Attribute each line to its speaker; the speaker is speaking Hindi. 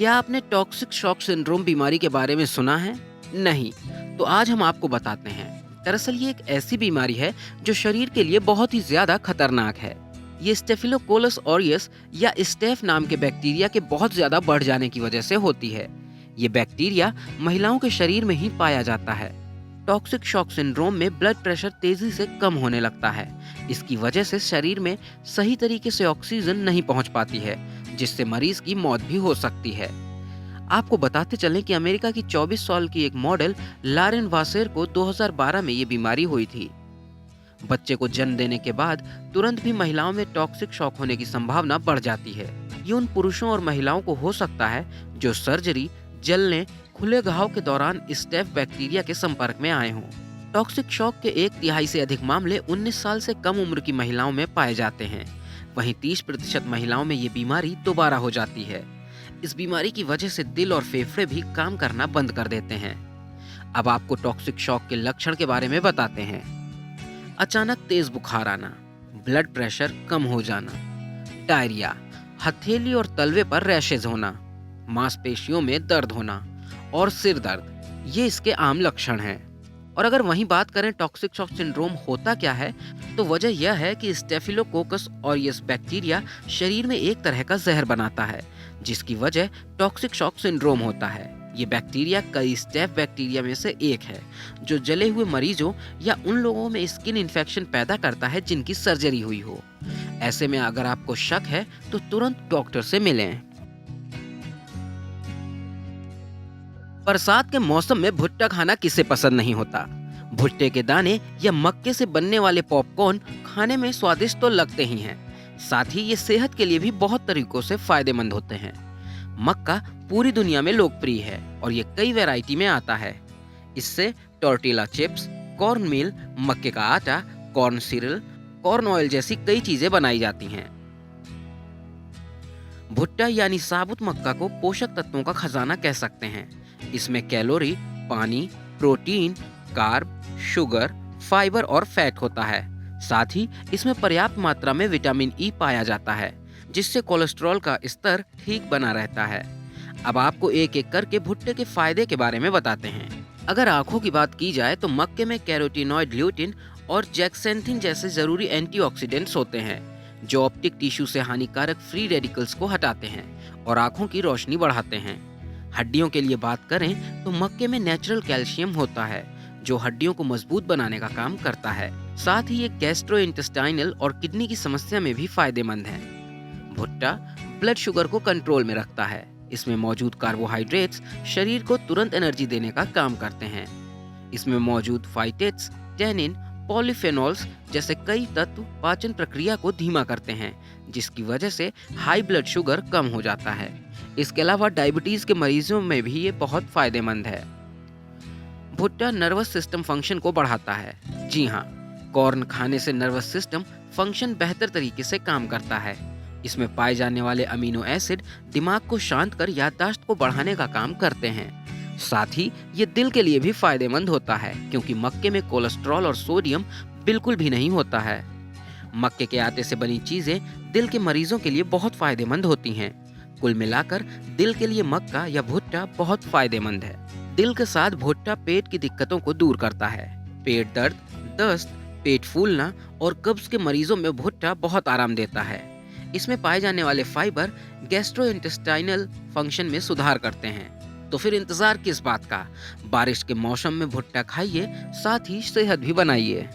Speaker 1: क्या आपने टॉक्सिक शॉक सिंड्रोम बीमारी के बारे में सुना है? नहीं, तो आज हम आपको बताते हैं। दरअसल ये एक ऐसी बीमारी है जो शरीर के लिए बहुत ही ज्यादा खतरनाक है। ये स्टेफिलोकोकस ऑरियस या स्टेफ नाम के बैक्टीरिया के बहुत ज्यादा बढ़ जाने की वजह से होती है। ये बैक्टीरिया महिलाओं के शरीर में ही पाया जाता है। टॉक्सिक शॉक सिंड्रोम में ब्लड प्रेशर तेजी से कम होने लगता है। इसकी वजह से शरीर में सही तरीके से ऑक्सीजन नहीं पहुंच पाती है, जिससे मरीज की मौत भी हो सकती है। आपको बताते चलें कि अमेरिका की 24 साल की एक मॉडल लारेन वासेर को 2012 में ये बीमारी हुई थी। बच्चे को जन्म देने के बाद तुरंत भी महिलाओं में टॉक्सिक शॉक होने की संभावना बढ़ जाती है। ये उन पुरुषों और महिलाओं को हो सकता है जो सर्जरी, जलने, खुले घाव के दौरान स्टेफ बैक्टीरिया के संपर्क में आए हों। टॉक्सिक शॉक के 1/3 से अधिक मामले 19 साल से कम उम्र की महिलाओं में पाए जाते हैं। वहीं 30% महिलाओं में ये बीमारी दोबारा हो जाती है। इस बीमारी की वजह से दिल और फेफड़े भी काम करना बंद कर देते हैं। अब आपको टॉक्सिक शॉक के लक्षण के बारे में बताते हैं। अचानक तेज बुखार आना, ब्लड प्रेशर कम हो जाना, डायरिया, हथेली और तलवे पर रैशेज होना, मांसपेशियों में दर्द होना और सिर दर्द, ये इसके आम लक्षण हैं। और अगर वहीं बात करें टॉक्सिक शॉक सिंड्रोम होता क्या है, तो वजह यह है कि स्टेफिलोकोकस ऑरियस बैक्टीरिया शरीर में एक तरह का जहर बनाता है, जिसकी वजह टॉक्सिक शॉक सिंड्रोम होता है। ये बैक्टीरिया कई स्टेफ बैक्टीरिया में से एक है, जो जले हुए मरीजों या उन लोगों में स्किन इन्फेक्शन पैदा करता है जिनकी सर्जरी हुई हो। ऐसे में अगर आपको शक है तो तुरंत डॉक्टर से मिलें। बरसात के मौसम में भुट्टा खाना किसे पसंद नहीं होता। भुट्टे के दाने या मक्के से बनने वाले पॉपकॉर्न खाने में स्वादिष्ट तो लगते ही हैं, साथ ही ये सेहत के लिए भी बहुत तरीकों से फायदेमंद होते हैं। मक्का पूरी दुनिया में लोकप्रिय है और ये कई वैरायटी में आता है। इससे टॉर्टिला चिप्स, कॉर्न मील, मक्के का आटा, कॉर्न सीरियल, कॉर्न ऑयल जैसी कई चीजें बनाई जाती हैं। भुट्टा यानी साबुत मक्का को पोषक तत्वों का खजाना कह सकते हैं। इसमें कैलोरी, पानी, प्रोटीन, कार्ब, शुगर, फाइबर और फैट होता है। साथ ही इसमें पर्याप्त मात्रा में विटामिन ई पाया जाता है, जिससे कोलेस्ट्रॉल का स्तर ठीक बना रहता है। अब आपको एक एक करके भुट्टे के फायदे के बारे में बताते हैं। अगर आंखों की बात की जाए तो मक्के में कैरोटीनॉइड, ल्यूटिन और जैक्सेंथिन जैसे जरूरी एंटीऑक्सीडेंट्स होते हैं, जो ऑप्टिक टिश्यू से हानिकारक फ्री रेडिकल्स को हटाते हैं और आंखों की रोशनी बढ़ाते हैं। हड्डियों के लिए बात करें तो मक्के में नेचुरल कैल्शियम होता है, जो हड्डियों को मजबूत बनाने का काम करता है। साथ ही ये गैस्ट्रोइंटेस्टाइनल और किडनी की समस्या में भी फायदेमंद है। भुट्टा ब्लड शुगर को कंट्रोल में रखता है। इसमें मौजूद कार्बोहाइड्रेट्स शरीर को तुरंत एनर्जी देने का काम करते हैं। इसमें मौजूद फाइटेट्स, टैनिन, पॉलीफेनॉल्स जैसे कई तत्व पाचन प्रक्रिया को धीमा करते हैं, जिसकी वजह से हाई ब्लड शुगर कम हो जाता है। इसके अलावा डायबिटीज के मरीजों में भी ये बहुत फायदेमंद है। भुट्टा नर्वस सिस्टम फंक्शन को बढ़ाता है। जी हाँ, कॉर्न खाने से नर्वस सिस्टम फंक्शन बेहतर तरीके से काम करता है। इसमें पाए जाने वाले अमीनो एसिड दिमाग को शांत कर याददाश्त को बढ़ाने का काम करते हैं। साथ ही ये दिल के लिए भी फायदेमंद होता है, क्योंकि मक्के में कोलेस्ट्रॉल और सोडियम बिल्कुल भी नहीं होता है। मक्के के आटे से बनी चीजें दिल के मरीजों के लिए बहुत फायदेमंद होती हैं। कुल मिलाकर दिल के लिए मक्का या भुट्टा बहुत फायदेमंद है। दिल के साथ भुट्टा पेट की दिक्कतों को दूर करता है। पेट दर्द, दस्त, पेट फूलना और कब्ज के मरीजों में भुट्टा बहुत आराम देता है। इसमें पाए जाने वाले फाइबर गैस्ट्रोइंटेस्टाइनल फंक्शन में सुधार करते हैं। तो फिर इंतजार किस बात का? बारिश के मौसम में भुट्टा खाइए, साथ ही सेहत भी बनाइए।